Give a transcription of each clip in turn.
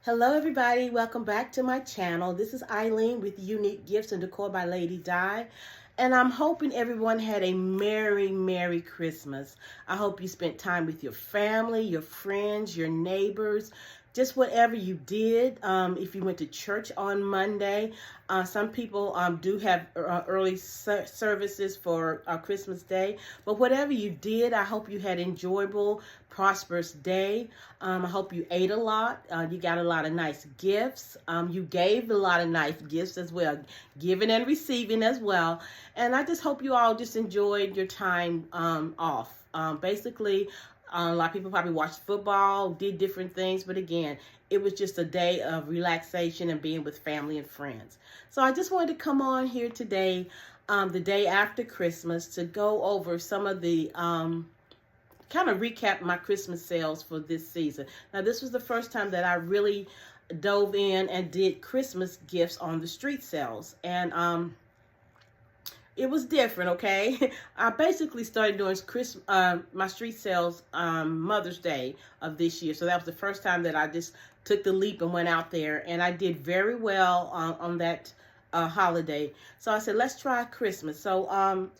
Hello everybody, welcome back to my channel. This is Eileen with Unique Gifts and Decor by Lady Di. And I'm hoping everyone had a Merry Christmas. I hope you spent time with your family, your friends, your neighbors, just whatever you did. If you went to church on Monday, some people do have early services for Christmas Day. But whatever you did, I hope you had enjoyable, prosperous day. I hope you ate a lot. You got a lot of nice gifts. You gave a lot of nice gifts as well, giving and receiving as well. And I just hope you all just enjoyed your time off. Basically, a lot of people probably watched football, did different things, but again, it was just a day of relaxation and being with family and friends. So I just wanted to come on here today, the day after Christmas, to go over some of the kind of recap my Christmas sales for this season. Now, this was the first time that I really dove in and did Christmas gifts on the street sales, and it was different, okay? I basically started doing my street sales Mother's Day of this year. So that was the first time that I just took the leap and went out there. And I did very well on that holiday. So I said, let's try Christmas. So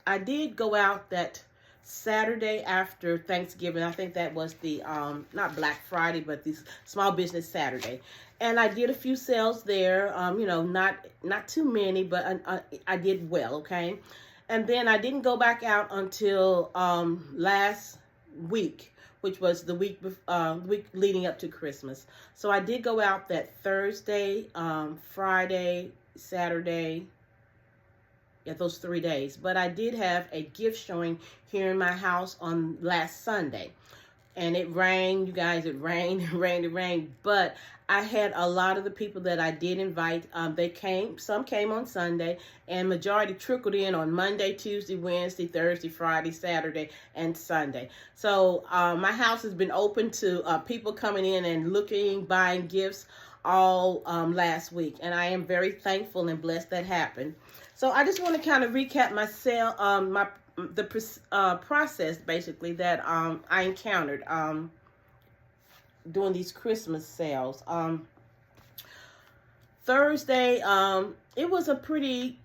I did go out that Saturday after Thanksgiving. I think that was the, not Black Friday, but the Small Business Saturday. And I did a few sales there, you know, not too many, but I did well, okay? And then I didn't go back out until last week, which was the week leading up to Christmas. So I did go out that Thursday, Friday, Saturday, yeah, those 3 days. But I did have a gift showing here in my house on last Sunday. And it rained, you guys, it rained, it rained. But I had a lot of the people that I did invite. They came, some came on Sunday, and majority trickled in on Monday, Tuesday, Wednesday, Thursday, Friday, Saturday, and Sunday. So my house has been open to people coming in and looking, buying gifts all last week. And I am very thankful and blessed that happened. So I just want to kind of recap my sale, the process basically that I encountered doing these Christmas sales. Thursday, it was a pretty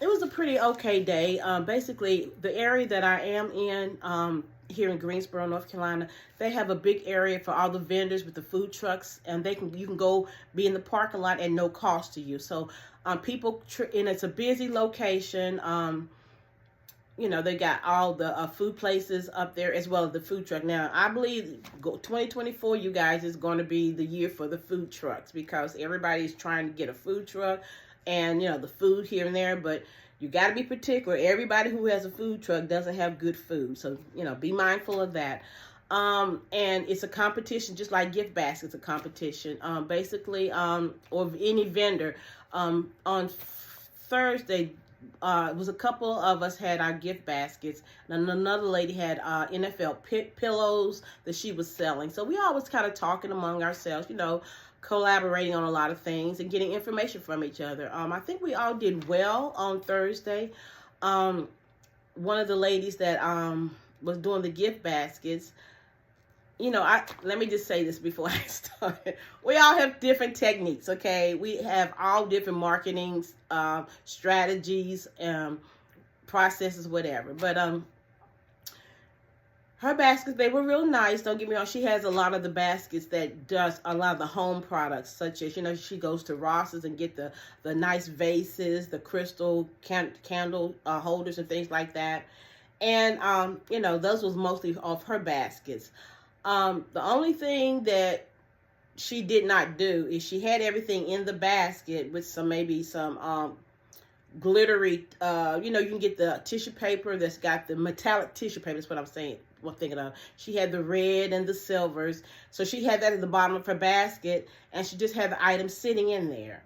okay day. Basically, the area that I am in here in Greensboro, North Carolina, they have a big area for all the vendors with the food trucks, and you can go be in the parking lot at no cost to you. So people, and it's a busy location. You know, they got all the food places up there as well as the food truck. Now, I believe 2024, you guys, is going to be the year for the food trucks because everybody's trying to get a food truck and, you know, the food here and there. But you got to be particular. Everybody who has a food truck doesn't have good food. So, you know, be mindful of that. And it's a competition, just like gift baskets, a competition. Basically, or any vendor. On Thursday, it was a couple of us had our gift baskets, and another lady had NFL pillows that she was selling. So we always kind of talking among ourselves, you know, collaborating on a lot of things and getting information from each other. I think we all did well on Thursday. One of the ladies that was doing the gift baskets, you know, let me just say this before I start. We all have different techniques, okay? We have all different marketing strategies, processes, whatever. But her baskets, they were real nice. Don't get me wrong. She has a lot of the baskets that does a lot of the home products, such as, you know, she goes to Ross's and get the nice vases, the crystal candle holders and things like that. And, you know, those was mostly off her baskets. The only thing that she did not do is she had everything in the basket with maybe some glittery, you know, you can get the tissue paper that's got the metallic tissue paper. That's what I'm saying. What I'm thinking of. She had the red and the silvers. So she had that at the bottom of her basket, and she just had the items sitting in there.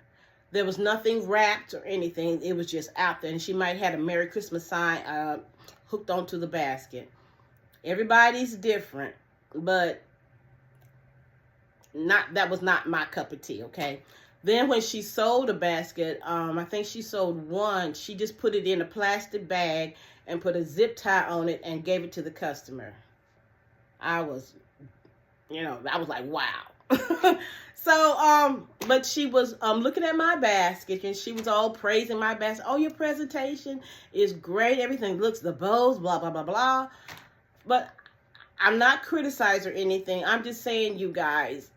There was nothing wrapped or anything. It was just out there. And she might have had a Merry Christmas sign hooked onto the basket. Everybody's different. But that was not my cup of tea, okay? Then when she sold a basket, I think she sold one, she just put it in a plastic bag and put a zip tie on it and gave it to the customer. I was, you know, I was like, wow. So, but she was looking at my basket, and she was all praising my basket. Oh, your presentation is great. Everything looks, the bows, blah, blah, blah, blah. But I'm not criticizing or anything. I'm just saying, you guys,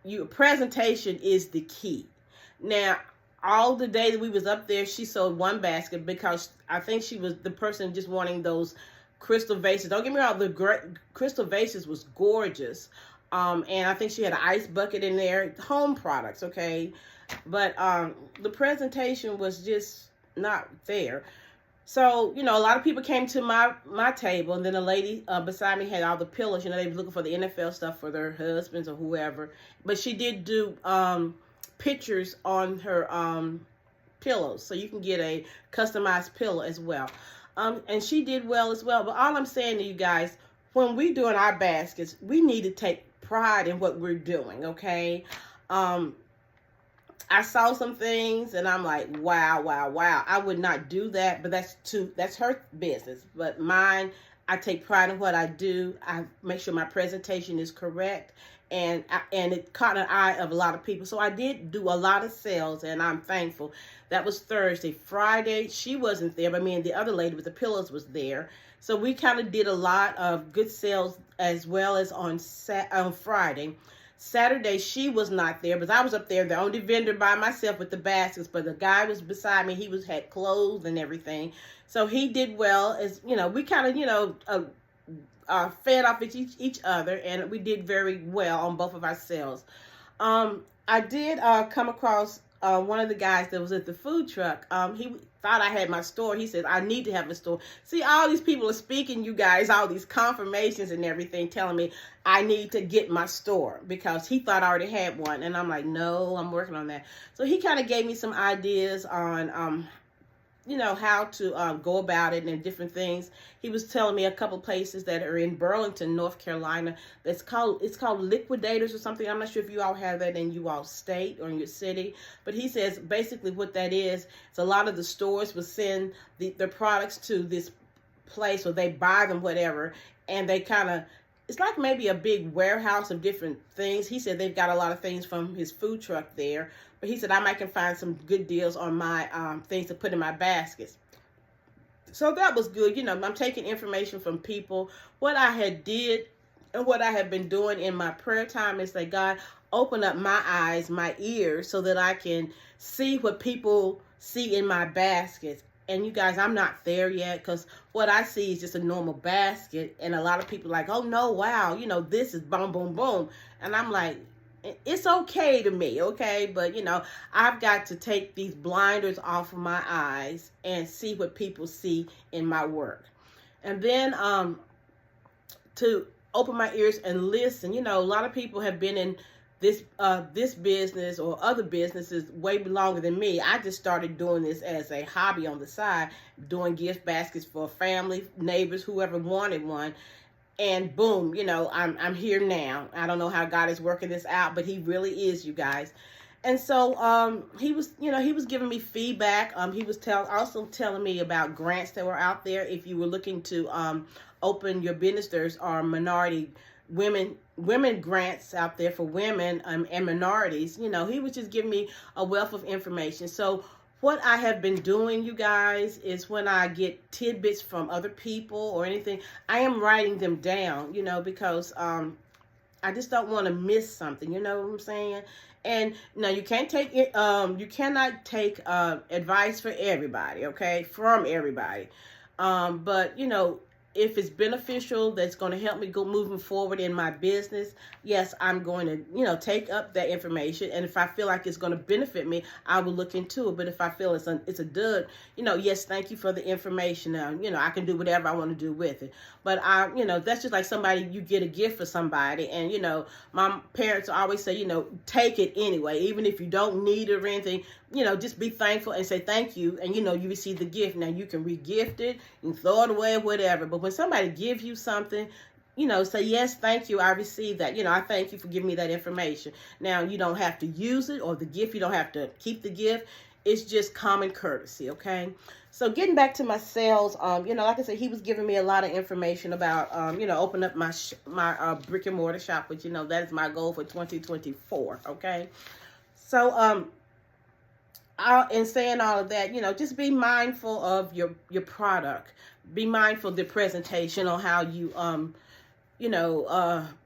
your presentation is the key. Now, all the day that we was up there, she sold one basket because I think she was the person just wanting those crystal vases. Don't get me wrong, the crystal vases was gorgeous. And I think she had an ice bucket in there, home products, okay? But the presentation was just not there. So, you know, a lot of people came to my table, and then a lady beside me had all the pillows. You know, they were looking for the NFL stuff for their husbands or whoever. But she did do pictures on her pillows, so you can get a customized pillow as well. And she did well as well. But all I'm saying to you guys, when we're doing our baskets, we need to take pride in what we're doing, okay? I saw some things and I'm like, wow, wow, wow. I would not do that, but that's her business. But mine, I take pride in what I do. I make sure my presentation is correct, and it caught an eye of a lot of people. So I did do a lot of sales, and I'm thankful. That was Thursday. Friday, she wasn't there, but me and the other lady with the pillows was there. So we kind of did a lot of good sales as well as on Friday. Saturday, she was not there, but I was up there, the only vendor by myself with the baskets, but the guy was beside me. He had clothes and everything. So he did well. As you know, we kind of, fed off each other, and we did very well on both of our sales. I did come across one of the guys that was at the food truck. He thought I had my store. He said, I need to have a store. See, all these people are speaking, you guys, all these confirmations and everything, telling me I need to get my store because he thought I already had one. And I'm like, no, I'm working on that. So he kind of gave me some ideas on, how to go about it and different things. He was telling me a couple places that are in Burlington, North Carolina. It's called Liquidators or something. I'm not sure if you all have that in you all state or in your city. But he says basically what that is a lot of the stores will send their products to this place, or they buy them, whatever, and they kind of, it's like maybe a big warehouse of different things. He said they've got a lot of things from his food truck there. But he said I might can find some good deals on my things to put in my baskets. So that was good. I'm taking information from people. What I had did and what I have been doing in my prayer time is that God, open up my eyes, my ears, so that I can see what people see in my baskets. And you guys, I'm not there yet, because what I see is just a normal basket. And a lot of people are like, oh no, wow, this is boom, boom, boom. And I'm like, it's okay to me, okay? But, I've got to take these blinders off of my eyes and see what people see in my work. And then to open my ears and listen. A lot of people have been in this business or other businesses way longer than me. I just started doing this as a hobby on the side, doing gift baskets for family, neighbors, whoever wanted one. And boom, I'm here now. I don't know how God is working this out, but he really is, you guys. And so he was giving me feedback. He was also telling me about grants that were out there. If you were looking to open your business, there's minority women grants out there for women and minorities. He was just giving me a wealth of information. So what I have been doing, you guys, is when I get tidbits from other people or anything, I am writing them down, because I just don't want to miss something. You know what I'm saying? And now you can't take it. You cannot take advice for everybody, okay, from everybody. But if it's beneficial, that's going to help me go moving forward in my business, yes, I'm going to, take up that information. And if I feel like it's going to benefit me, I will look into it. But if I feel it's a dud, yes, thank you for the information. Now, I can do whatever I want to do with it. But that's just like somebody, you get a gift for somebody. And, my parents always say, take it anyway, even if you don't need it or anything. Just be thankful and say thank you, and you receive the gift. Now you can re-gift it, you can throw it away or whatever, but when somebody gives you something, say yes, thank you, I received that. I thank you for giving me that information. Now you don't have to use it, or the gift, you don't have to keep the gift. it's just common courtesy, okay? So getting back to my sales, like I said, he was giving me a lot of information about, open up my brick and mortar shop, which, that is my goal for 2024, okay? So, in saying all of that, just be mindful of your product. Be mindful of the presentation on how you,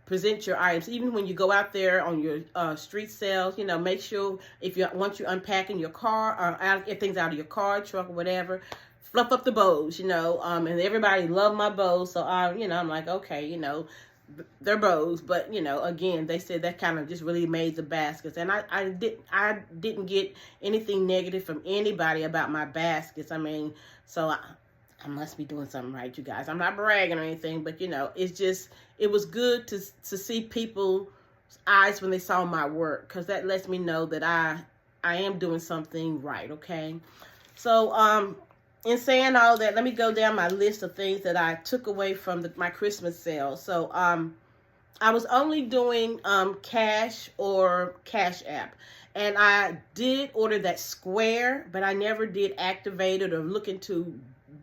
present your items. Even when you go out there on your street sales, make sure once you're unpacking your car or get things out of your car, truck, or whatever, fluff up the bows, and everybody love my bows. So I'm like, okay, they're bows, but again, they said that kind of just really made the baskets, and I didn't get anything negative from anybody about my baskets. I mean, so I must be doing something right, you guys. I'm not bragging or anything, but it was good to see people's eyes when they saw my work, because that lets me know that I am doing something right, okay? So, in saying all that, let me go down my list of things that I took away from my Christmas sale. So, I was only doing cash or Cash App. And I did order that Square, but I never did activate it or look into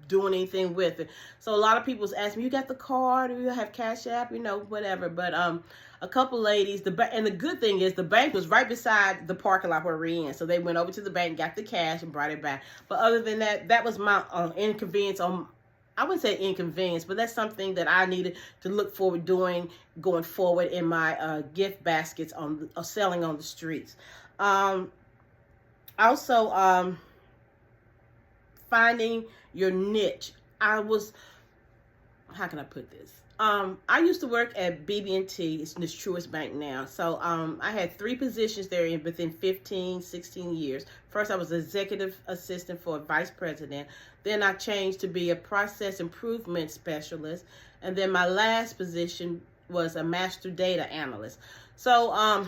doing anything with it. So a lot of people was asking me, you got the card, or you have Cash App, whatever. But a couple ladies, and the good thing is the bank was right beside the parking lot where we're in. So they went over to the bank, got the cash, and brought it back. But other than that, that was my inconvenience. I wouldn't say inconvenience, but that's something that I needed to look forward doing going forward in my gift baskets selling on the streets. Also, finding your niche. How can I put this? I used to work at BB&T. It's the Truist Bank now. So I had 3 positions there within 15, 16 years. First, I was executive assistant for a vice president. Then I changed to be a process improvement specialist. And then my last position was a master data analyst. So I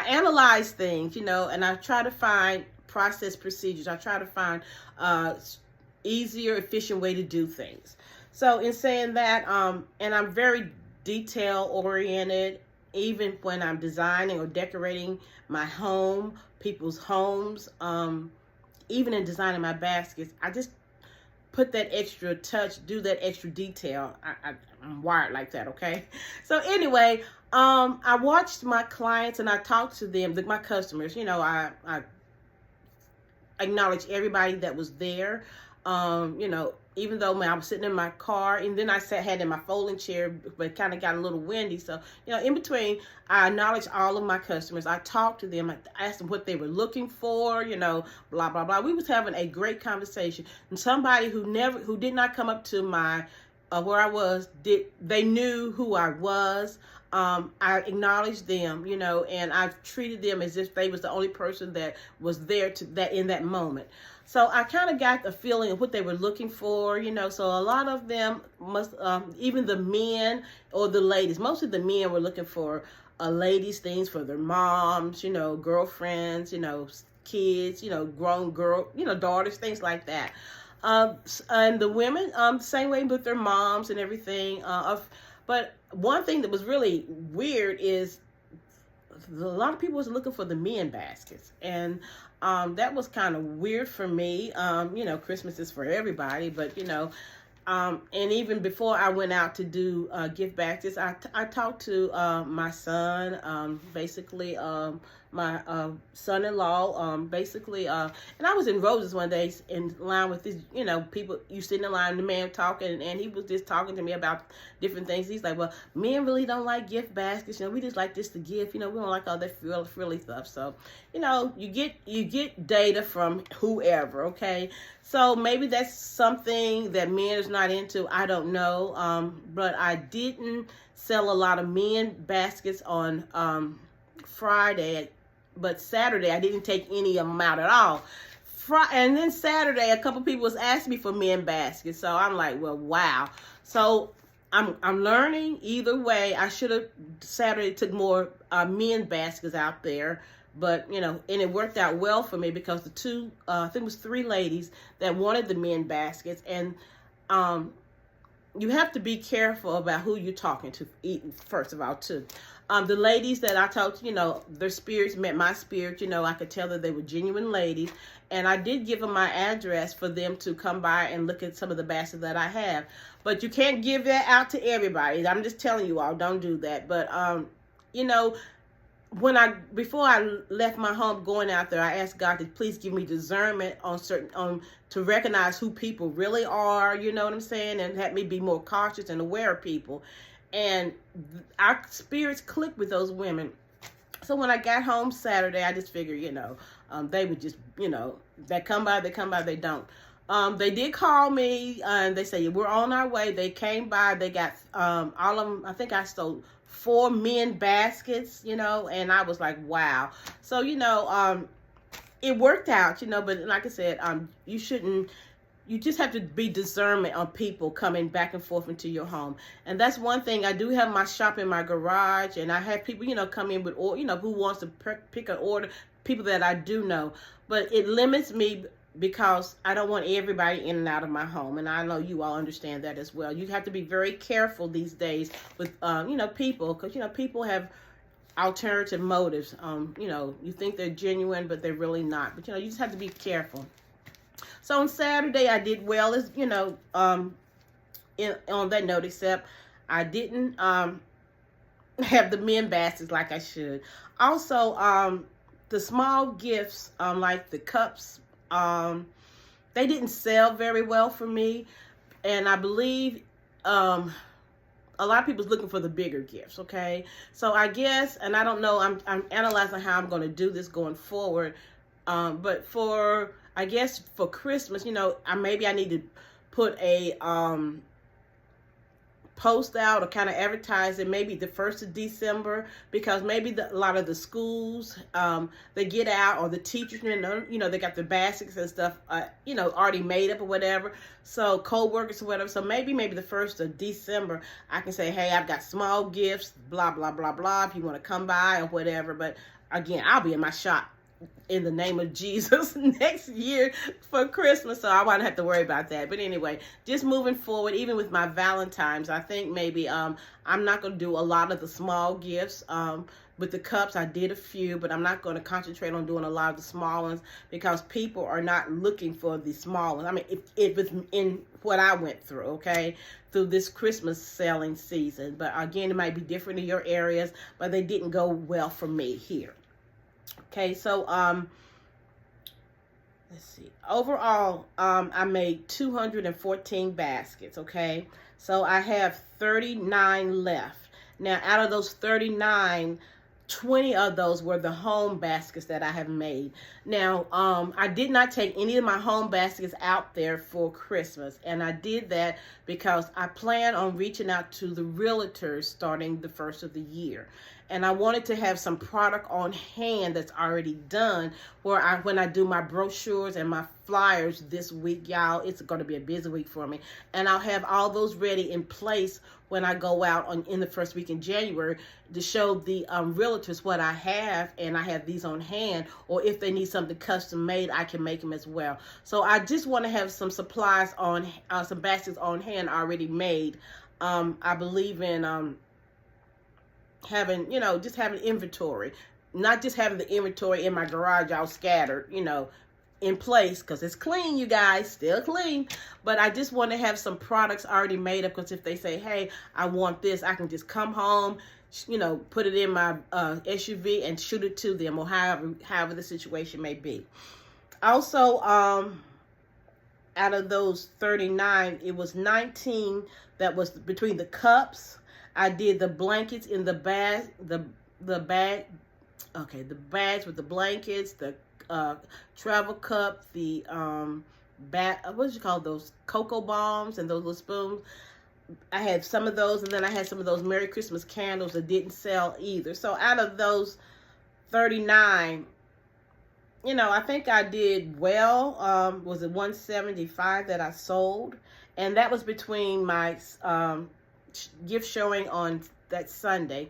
analyze things, and I try to find process procedures. I try to find easier, efficient way to do things. So in saying that, and I'm very detail oriented, even when I'm designing or decorating my home, people's homes, even in designing my baskets, I just put that extra touch, do that extra detail. I'm wired like that, okay? So anyway, I watched my clients and I talked to them, my customers. I acknowledged everybody that was there. Even though I was sitting in my car, and then I had in my folding chair, but it kind of got a little windy. So, in between, I acknowledged all of my customers. I talked to them. I asked them what they were looking for, blah, blah, blah. We was having a great conversation. And somebody who did not come up to my, where I was, they knew who I was. I acknowledged them, and I treated them as if they was the only person that was there in that moment. So I kind of got the feeling of what they were looking for, so a lot of them even the men or the ladies, most of the men were looking for ladies' things for their moms, girlfriends, kids, grown daughters, things like that. And the women, same way with their moms and everything. But one thing that was really weird is a lot of people was looking for the men baskets, and that was kind of weird for me. Christmas is for everybody, but and even before I went out to do gift baskets, I talked to my son, basically my son-in-law, basically, and I was in Roses one day in line with these, people, you sitting in line, the man talking, and he was just talking to me about different things. He's like, well, men really don't like gift baskets, we just like this to gift, we don't like all that frilly stuff. So, you get data from whoever, okay? So maybe that's something that men is not into, I don't know, but I didn't sell a lot of men baskets on Friday, but Saturday I didn't take any of them out at all. And then Saturday, a couple people was asking me for men baskets, so I'm like, well, wow. So I'm learning either way. I should have Saturday took more men baskets out there, but and it worked out well for me because the I think it was 3 ladies that wanted the men baskets, and you have to be careful about who you're talking to, first of all, too. The ladies that I talked to, their spirits met my spirit. I could tell that they were genuine ladies. And I did give them my address for them to come by and look at some of the baskets that I have. But you can't give that out to everybody. I'm just telling you all, don't do that. But, before I left my home going out there, I asked God to please give me discernment to recognize who people really are, you know what I'm saying, and have me be more cautious and aware of people. And our spirits clicked with those women. So when I got home Saturday, I just figured, they would just, they come by, they don't. They did call me, and they say, we're on our way. They came by, they got all of them. I think I stole 4 men baskets, and I was like, wow. So, it worked out, but like I said, you just have to be discernment on people coming back and forth into your home. And that's one thing. I do have my shop in my garage, and I have people, come in with, who wants to pick an order, people that I do know. But it limits me because I don't want everybody in and out of my home. And I know you all understand that as well. You have to be very careful these days with, people, because, people have alternative motives. You think they're genuine, but they're really not. But, you just have to be careful. So on Saturday, I did well, as on that note, except I didn't have the men baskets like I should. Also, the small gifts, like the cups, they didn't sell very well for me, and I believe a lot of people's looking for the bigger gifts. Okay, so I guess, and I don't know, I'm analyzing how I'm going to do this going forward, but I guess for Christmas, maybe I need to put a post out or kind of advertise it maybe the 1st of December, because maybe a lot of the schools, they get out, or the teachers, they got the baskets and stuff, already made up or whatever. So co-workers or whatever. So maybe the 1st of December, I can say, hey, I've got small gifts, blah, blah, blah, blah, if you want to come by or whatever. But again, I'll be in my shop in the name of Jesus next year for Christmas, so I won't have to worry about that. But anyway, just moving forward, even with my Valentines, I think maybe I'm not going to do a lot of the small gifts. With the cups, I did a few, but I'm not going to concentrate on doing a lot of the small ones, because people are not looking for the small ones. I mean, it was in what I went through, okay, through this Christmas selling season. But again, it might be different in your areas, but they didn't go well for me here. Okay, so let's see. Overall, I made 214 baskets, okay? So I have 39 left. Now, out of those 39, 20 of those were the home baskets that I have made. Now, I did not take any of my home baskets out there for Christmas, and I did that because I plan on reaching out to the realtors starting the 1st of the year. And I wanted to have some product on hand that's already done, where when I do my brochures and my flyers this week, y'all, it's going to be a busy week for me. And I'll have all those ready in place when I go out in the first week in January to show the realtors what I have, and I have these on hand. Or if they need something custom made, I can make them as well. So I just want to have some supplies on, some baskets on hand already made. I believe in having, just having inventory, not just having the inventory in my garage all scattered, in place, because it's clean, you guys, still clean. But I just want to have some products already made up, because if they say, hey, I want this, I can just come home, put it in my SUV and shoot it to them, or however the situation may be. Also, out of those 39, it was 19 that was between the cups. I did the blankets in the bag, the bags with the blankets, the travel cup, the what do you call those, cocoa bombs, and those little spoons. I had some of those, and then I had some of those Merry Christmas candles that didn't sell either. So out of those 39, I think I did well. Was it 175 that I sold? And that was between my gift showing on that Sunday.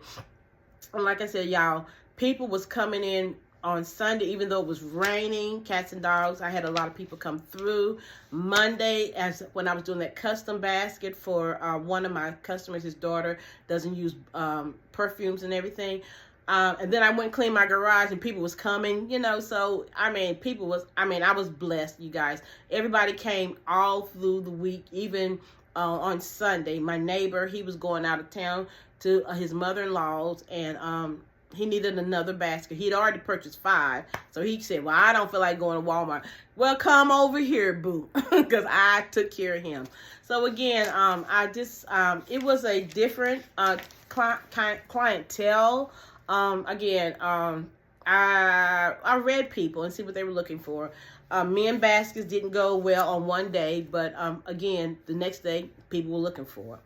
And like I said, y'all, people was coming in on Sunday, even though it was raining, cats and dogs, I had a lot of people come through. Monday, as when I was doing that custom basket for one of my customers, his daughter doesn't use perfumes and everything. And then I went and cleaned my garage and people was coming, you know, so, I mean, I was blessed, you guys. Everybody came all through the week, even on Sunday. My neighbor, he was going out of town to his mother-in-law's, and he needed another basket. He'd already purchased 5, so he said, well, I don't feel like going to Walmart. Well, come over here, boo, because I took care of him. So again, it was a different clientele. I read people and see what they were looking for. Men baskets didn't go well on one day, but again, the next day people were looking for it.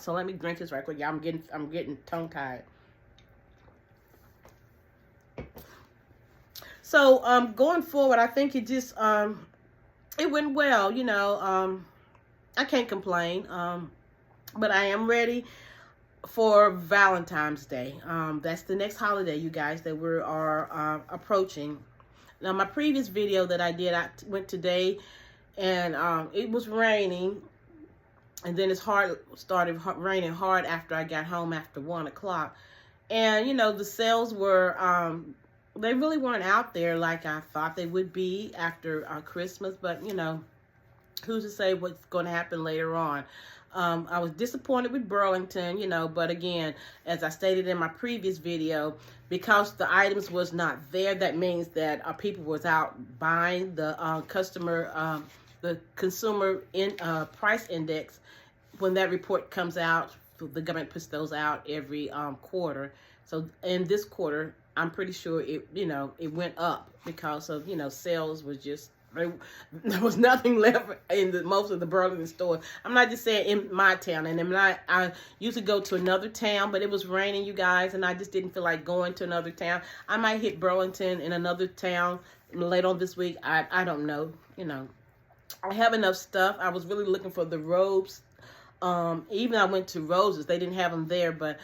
So let me drink this right quick. Yeah, I'm getting tongue tied. So going forward, I think it just it went well. You know, I can't complain. But I am ready for Valentine's Day. That's the next holiday, you guys, that we are approaching. Now, my previous video that I did, I went today, and it was raining, and then it started raining hard after I got home after 1 o'clock. And, you know, the sales were, they really weren't out there like I thought they would be after Christmas, but, you know, who's to say what's going to happen later on. I was disappointed with Burlington, you know, but again, as I stated in my previous video, because the items was not there, that means that people was out buying. The the consumer price index, when that report comes out, the government puts those out every quarter. So in this quarter, I'm pretty sure it went up because of, you know, sales was just, there was nothing left in most of the Burlington stores. I'm not just saying in my town, and I usually go to another town, but it was raining, you guys, and I just didn't feel like going to another town. I might hit Burlington in another town later on this week. I don't know, you know. I have enough stuff. I was really looking for the robes. Even I went to Rose's. They didn't have them there, but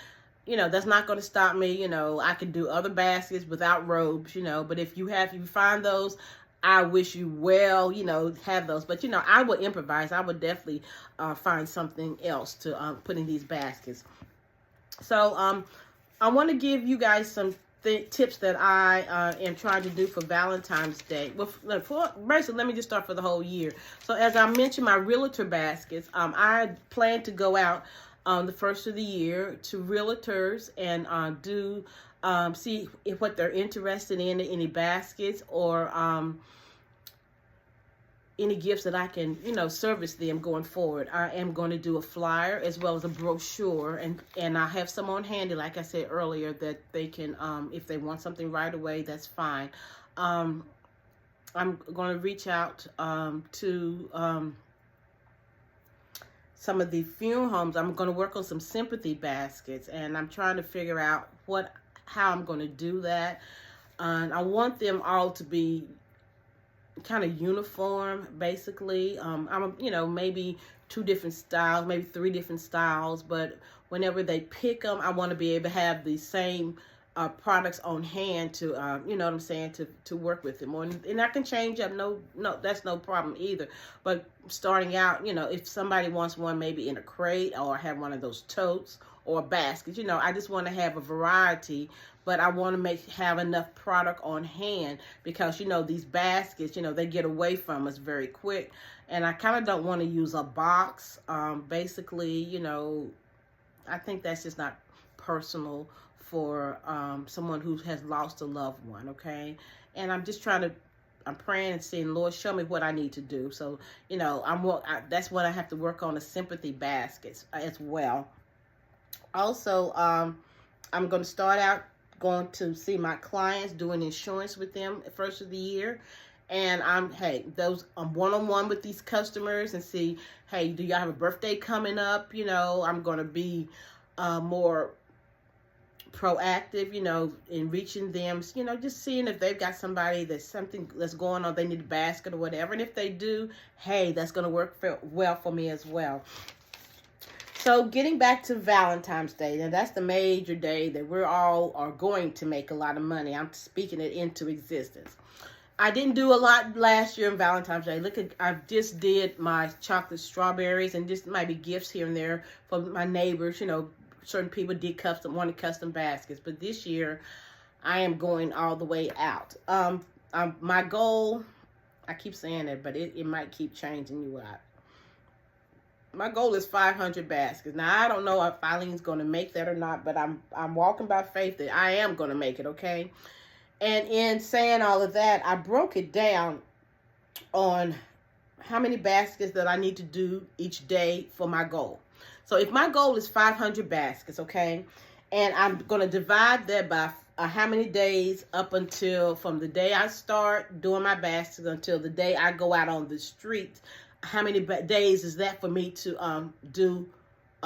you know, that's not going to stop me. You know, I could do other baskets without robes, you know, but if you find those, I wish you well, you know, have those. But, you know, I would improvise. I would definitely find something else to put in these baskets. So I want to give you guys some tips that I am trying to do for Valentine's Day. Well, basically, let me just start for the whole year. So as I mentioned, my realtor baskets, I plan to go out on the first of the year to realtors and see if what they're interested in, any baskets or any gifts that I can, you know, service them going forward. I am going to do a flyer as well as a brochure, and I have some on handy, like I said earlier, that they can, if they want something right away, that's fine. I'm going to reach out to some of the funeral homes. I'm going to work on some sympathy baskets, and I'm trying to figure out how I'm going to do that. And I want them all to be kind of uniform, basically. You know, maybe 2 different styles, maybe 3 different styles, but whenever they pick them, I want to be able to have the same products on hand to, you know what I'm saying, to work with them. And I can change up, no, that's no problem either. But starting out, you know, if somebody wants one maybe in a crate or have one of those totes or a basket, you know, I just want to have a variety, but I want to have enough product on hand because, you know, these baskets, you know, they get away from us very quick. And I kind of don't want to use a box. Basically, you know, I think that's just not personal for someone who has lost a loved one, okay? And I'm just I'm praying and saying, Lord, show me what I need to do. So, you know, that's what I have to work on, the sympathy baskets as well. Also, I'm going to start out going to see my clients, doing insurance with them at first of the year. And I'm one-on-one with these customers and see, hey, do y'all have a birthday coming up? You know, I'm going to be more proactive, you know, in reaching them, you know, just seeing if they've got somebody something that's going on, they need a basket or whatever. And if they do, hey, that's going to work well for me as well. So getting back to Valentine's Day, now that's the major day that we're all are going to make a lot of money. I'm speaking it into existence. I didn't do a lot last year on Valentine's Day. Look, I just did my chocolate strawberries, and just might be gifts here and there for my neighbors. You know, certain people wanted custom baskets, but this year I am going all the way out. My goal, I keep saying it, but it might keep changing you out. My goal is 500 baskets. Now, I don't know if Eileen's going to make that or not, but I'm walking by faith that I am going to make it, okay? And in saying all of that, I broke it down on how many baskets that I need to do each day for my goal. So if my goal is 500 baskets, okay, and I'm going to divide that by how many days up until from the day I start doing my baskets until the day I go out on the street, how many days is that for me to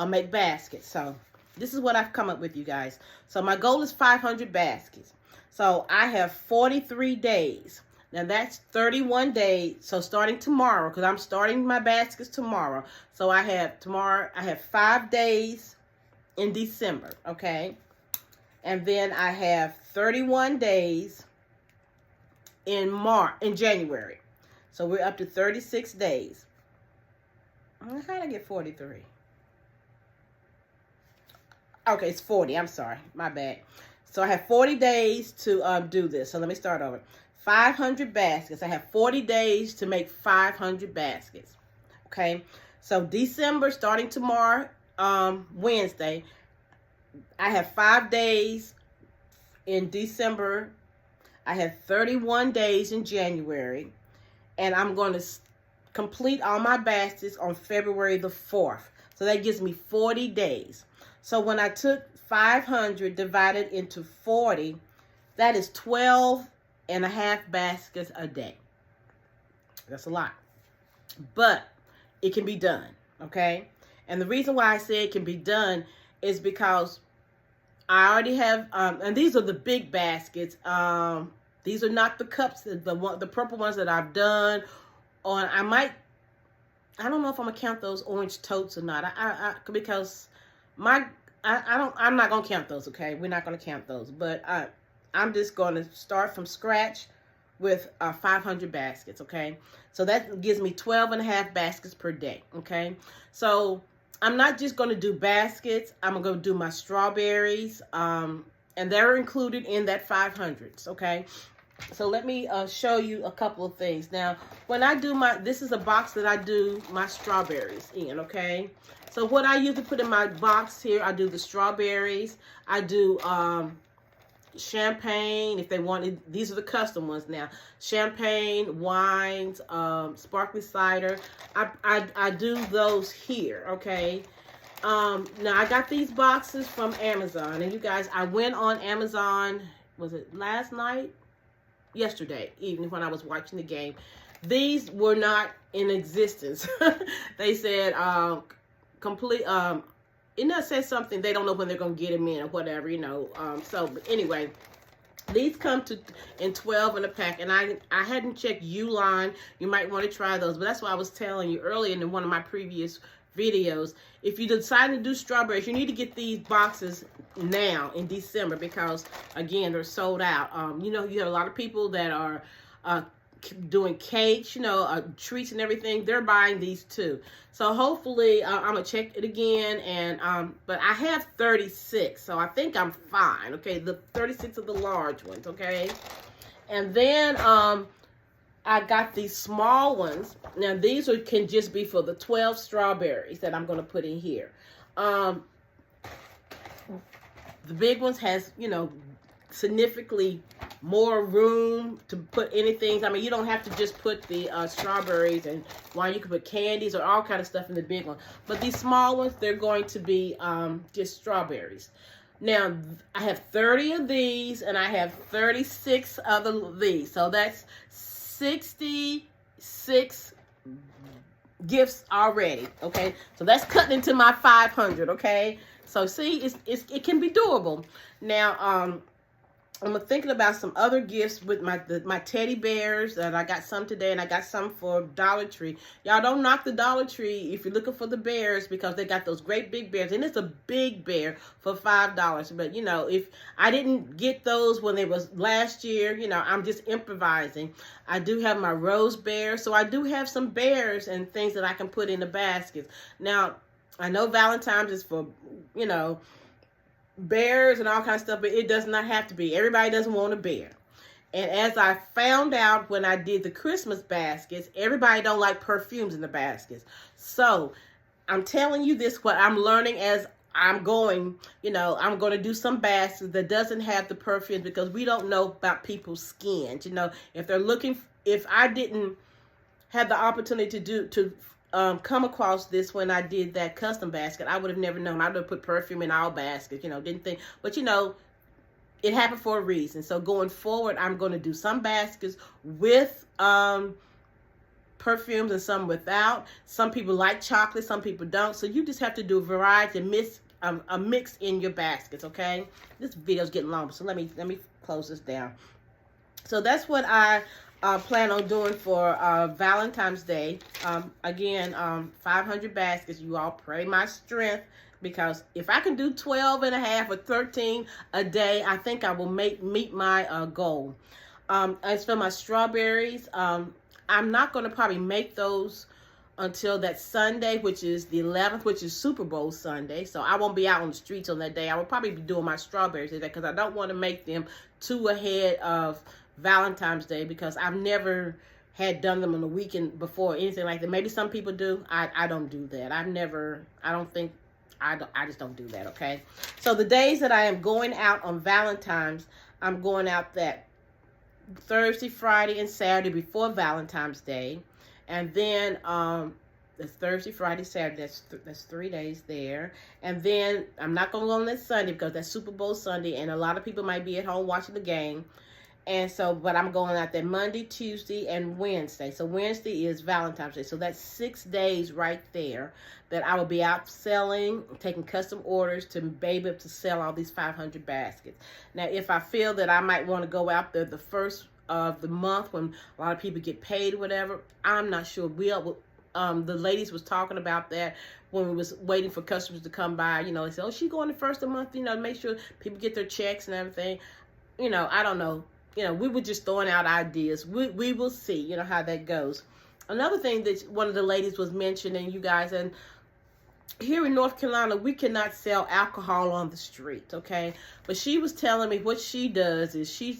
make baskets? So this is what I've come up with, you guys. So my goal is 500 baskets. So I have 43 days. Now that's 31 days. So starting tomorrow, because I'm starting my baskets tomorrow. So I have 5 days in December, okay? And then I have 31 days in January. So we're up to 36 days. How did I get 43? Okay, it's 40. I'm sorry. My bad. So I have 40 days to do this. So let me start over. 500 baskets. I have 40 days to make 500 baskets. Okay. So December, starting tomorrow, Wednesday, I have 5 days in December. I have 31 days in January. And I'm going to complete all my baskets on February the 4th. So that gives me 40 days. So when I took 500 divided into 40, that is 12 and a half baskets a day. That's a lot. But it can be done, okay? And the reason why I say it can be done is because I already have, and these are the big baskets. These are not the cups, the purple ones that I've done. I don't know if I'm gonna count those orange totes or not. Because I'm not gonna count those. Okay, we're not gonna count those. But I'm just gonna start from scratch with 500 baskets. Okay, so that gives me 12 and a half baskets per day. Okay, so I'm not just gonna do baskets. I'm gonna do my strawberries, and they're included in that 500s. Okay. So let me show you a couple of things. Now, when I do this is a box that I do my strawberries in, okay? So what I usually put in my box here, I do the strawberries. I do champagne, if they wanted. These are the custom ones now. Champagne, wines, sparkling cider. I do those here, okay? Now, I got these boxes from Amazon. And you guys, I went on Amazon, was it last night? Yesterday evening when I was watching the game. These were not in existence. They said complete it says something, they don't know when they're gonna get them in or whatever, you know. But anyway, these come in 12 in a pack, and I hadn't checked Uline. You might want to try those, but that's why I was telling you earlier in one of my previous videos. If you decide to do strawberries, you need to get these boxes now in December, because again, they're sold out. You know, you have a lot of people that are doing cakes, you know, treats and everything. They're buying these too. So hopefully I'm gonna check it again. And but I have 36, so I think I'm fine. Okay, the 36 of the large ones. Okay, and then I got these small ones. Now, these can just be for the 12 strawberries that I'm going to put in here. The big ones has, you know, significantly more room to put anything. I mean, you don't have to just put the strawberries and wine. You can put candies or all kind of stuff in the big one. But these small ones, they're going to be just strawberries. Now, I have 30 of these, and I have 36 of these. So that's 66 gifts already. Okay, so that's cutting into my 500. Okay, so see, it can be doable. Now, I'm thinking about some other gifts with my teddy bears. And I got some today, and I got some for Dollar Tree. Y'all don't knock the Dollar Tree if you're looking for the bears, because they got those great big bears, and it's a big bear for $5. But you know, if I didn't get those when they was last year, you know, I'm just improvising. I do have my rose bear, so I do have some bears and things that I can put in the baskets. Now, I know Valentine's is for, you know, bears and all kinds of stuff, but it does not have to be. Everybody doesn't want a bear. And as I found out when I did the Christmas baskets, everybody don't like perfumes in the baskets. So I'm telling you this, what I'm learning as I'm going, you know, I'm going to do some baskets that doesn't have the perfumes, because we don't know about people's skins. You know, if they're looking, if I didn't have the opportunity to come across this when I did that custom basket, I would have never known. I would have put perfume in all baskets, you know, didn't think. But, you know, it happened for a reason. So going forward, I'm going to do some baskets with perfumes and some without. Some people like chocolate, some people don't. So you just have to do a variety, a mix in your baskets, okay? This video's getting long, so let me close this down. So that's what I plan on doing for Valentine's Day. Again, 500 baskets. You all pray my strength, because if I can do 12 and a half or 13 a day, I think I will meet my goal. As for my strawberries, I'm not going to probably make those until that Sunday, which is the 11th, which is Super Bowl Sunday. So I won't be out on the streets on that day. I will probably be doing my strawberries today, because I don't want to make them too ahead of Valentine's Day, because I've never had done them on the weekend before, anything like that. Maybe some people do. I don't do that. I just don't do that, okay? So the days that I am going out on Valentine's, I'm going out that Thursday, Friday, and Saturday before Valentine's Day. And then that's Thursday, Friday, Saturday. That's 3 days there. And then I'm not going to go on that Sunday, because that's Super Bowl Sunday, and a lot of people might be at home watching the game. And so, but I'm going out there Monday, Tuesday, and Wednesday. So Wednesday is Valentine's Day. So that's 6 days right there that I will be out selling, taking custom orders to be able to sell all these 500 baskets. Now, if I feel that I might want to go out there the first of the month when a lot of people get paid or whatever, I'm not sure. The ladies was talking about that when we was waiting for customers to come by. You know, they said, oh, she going the first of the month, you know, to make sure people get their checks and everything. You know, I don't know. You know, we were just throwing out ideas. We will see, you know, how that goes. Another thing that one of the ladies was mentioning, you guys, and here in North Carolina, we cannot sell alcohol on the street, okay? But she was telling me what she does is she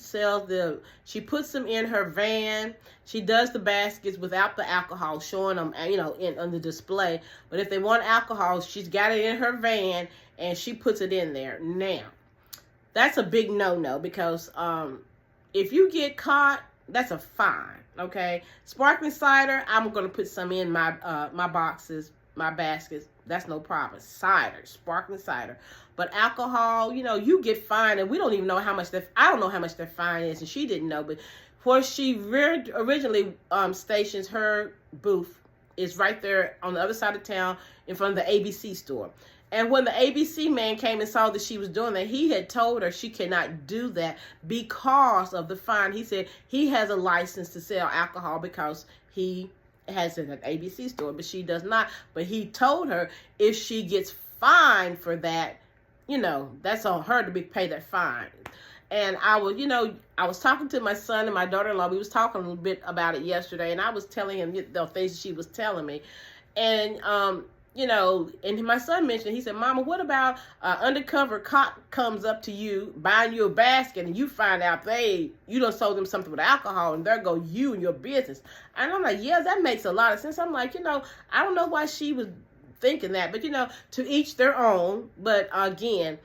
she puts them in her van. She does the baskets without the alcohol, showing them, you know, on the display. But if they want alcohol, she's got it in her van, and she puts it in there. Now, that's a big no-no, because if you get caught, that's a fine, okay? Sparkling cider, I'm going to put some in my my boxes, my baskets. That's no problem. Cider, sparkling cider. But alcohol, you know, you get fined, and we don't even know how much I don't know how much their fine is, and she didn't know. But where she originally stations her booth is right there on the other side of town in front of the ABC store. And when the ABC man came and saw that she was doing that, he had told her she cannot do that because of the fine. He said he has a license to sell alcohol because he has it at an ABC store, but she does not. But he told her if she gets fined for that, you know, that's on her to pay that fine. And I was talking to my son and my daughter-in-law. We was talking a little bit about it yesterday, and I was telling him the things she was telling me. And you know, and my son mentioned, he said, Mama, what about undercover cop comes up to you, buying you a basket, and you find out you done sold them something with alcohol, and there go you and your business. And I'm like, yeah, that makes a lot of sense. I'm like, you know, I don't know why she was thinking that, but, you know, to each their own. But again,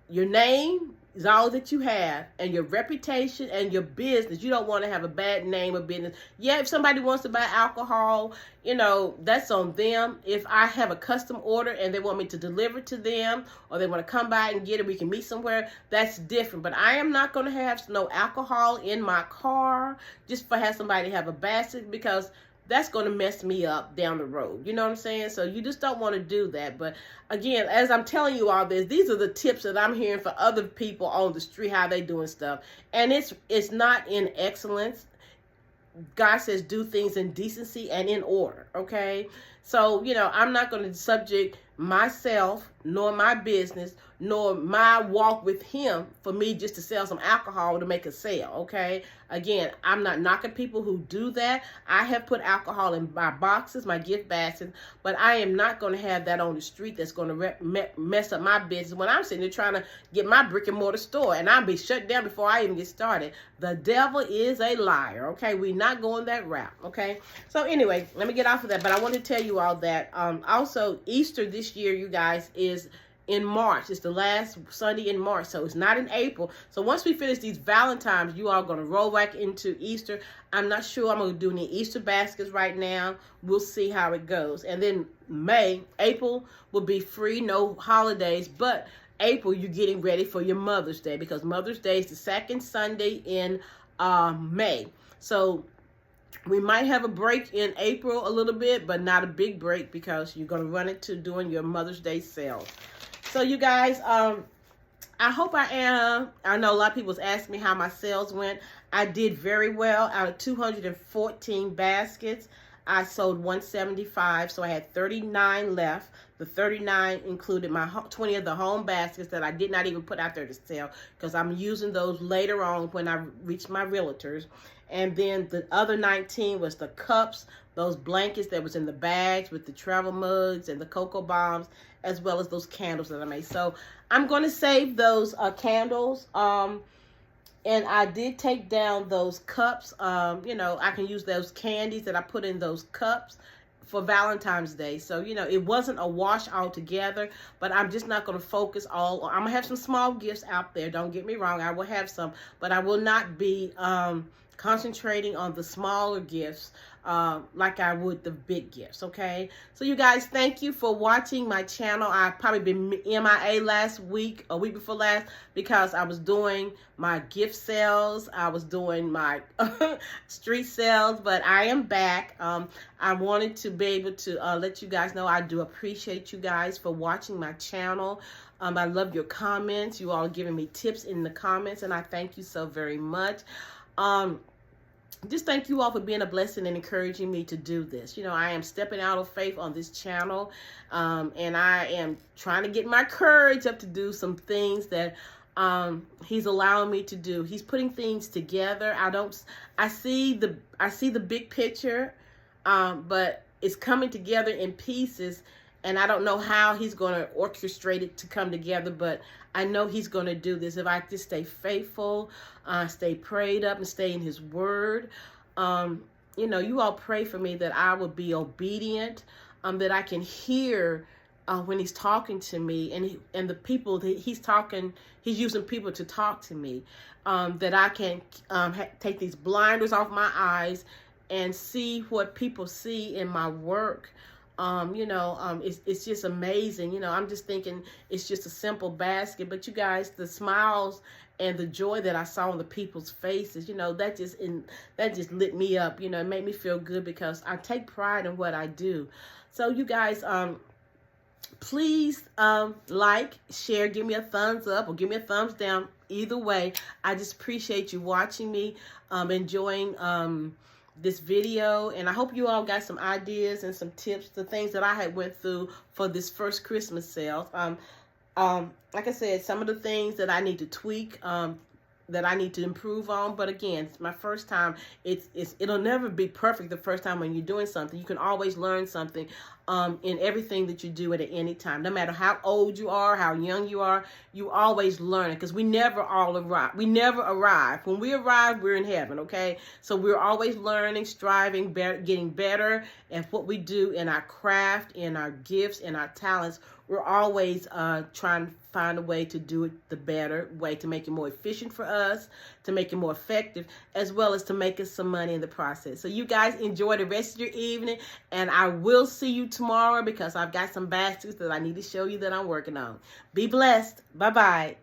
your name is all that you have, and your reputation and your business. You don't want to have a bad name of business. Yeah, if somebody wants to buy alcohol, you know, that's on them. If I have a custom order and they want me to deliver to them, or they want to come by and get it, we can meet somewhere, that's different. But I am not going to have no alcohol in my car just for have somebody have a basket, because that's going to mess me up down the road. You know what I'm saying? So you just don't want to do that. But again, as I'm telling you all this, these are the tips that I'm hearing for other people on the street, how they doing stuff. And it's not in excellence. God says do things in decency and in order, okay? So, I'm not going to subject myself, nor my business, nor my walk with him for me just to sell some alcohol to make a sale, okay? Again, I'm not knocking people who do that. I have put alcohol in my boxes, my gift baskets, but I am not going to have that on the street that's going to mess up my business when I'm sitting there trying to get my brick and mortar store, and I'll be shut down before I even get started. The devil is a liar, okay? We're not going that route, okay? So anyway, let me get off of that, but I want to tell you all that also Easter this year, you guys, is in March. It's the last Sunday in March, so it's not in April. So once we finish these Valentines, you are going to roll back into Easter. I'm not sure I'm going to do any Easter baskets right now. We'll see how it goes. And then April will be free, no holidays, but April, you're getting ready for your Mother's Day, because Mother's Day is the second Sunday in May. So we might have a break in April a little bit, but not a big break, because you're going to run into doing your Mother's Day sale. So you guys, I hope I am. I know a lot of people was asking me how my sales went. I did very well. Out of 214 baskets, I sold 175, so I had 39 left. The 39 included my 20 of the home baskets that I did not even put out there to sell, because I'm using those later on when I reach my realtors. And then the other 19 was the cups, those blankets that was in the bags with the travel mugs and the cocoa bombs, as well as those candles that I made. So I'm going to save those candles. And I did take down those cups. I can use those candies that I put in those cups for Valentine's Day. So, it wasn't a wash altogether, but I'm just not going to focus all. I'm going to have some small gifts out there. Don't get me wrong. I will have some, but I will not be concentrating on the smaller gifts like I would the big gifts, okay? So you guys, thank you for watching my channel. I've probably been MIA last week, a week before last, because I was doing my gift sales. I was doing my street sales, but I am back. I wanted to be able to let you guys know I do appreciate you guys for watching my channel. I love your comments. You all giving me tips in the comments, and I thank you so very much. Just thank you all for being a blessing and encouraging me to do this. I am stepping out of faith on this channel, and I am trying to get my courage up to do some things that he's allowing me to do. He's putting things together. I see the big picture, but it's coming together in pieces, and I don't know how he's going to orchestrate it to come together, but I know he's going to do this if I just stay faithful, stay prayed up, and stay in his word. You all pray for me that I will be obedient, that I can hear when he's talking to me, and the people that he's using people to talk to me, that I can take these blinders off my eyes and see what people see in my work. It's just amazing. I'm just thinking it's just a simple basket, but you guys, the smiles and the joy that I saw on the people's faces, that just lit me up. It made me feel good, because I take pride in what I do. So you guys, please like, share, give me a thumbs up or give me a thumbs down. Either way, I just appreciate you watching me, enjoying this video, and I hope you all got some ideas and some tips, the things that I had went through for this first Christmas sales. Like I said, some of the things that I need to tweak, that I need to improve on, but again, it's my first time. It'll never be perfect the first time when you're doing something. You can always learn something in everything that you do at any time. No matter how old you are, how young you are, you always learn, because we never all arrive. We never arrive. When we arrive, we're in heaven, okay? So we're always learning, striving, getting better at what we do in our craft, in our gifts, in our talents. We're always trying to find a way to do it the better way, to make it more efficient for us, to make it more effective, as well as to make us some money in the process. So you guys enjoy the rest of your evening, and I will see you tomorrow, because I've got some baskets that I need to show you that I'm working on. Be blessed. Bye-bye.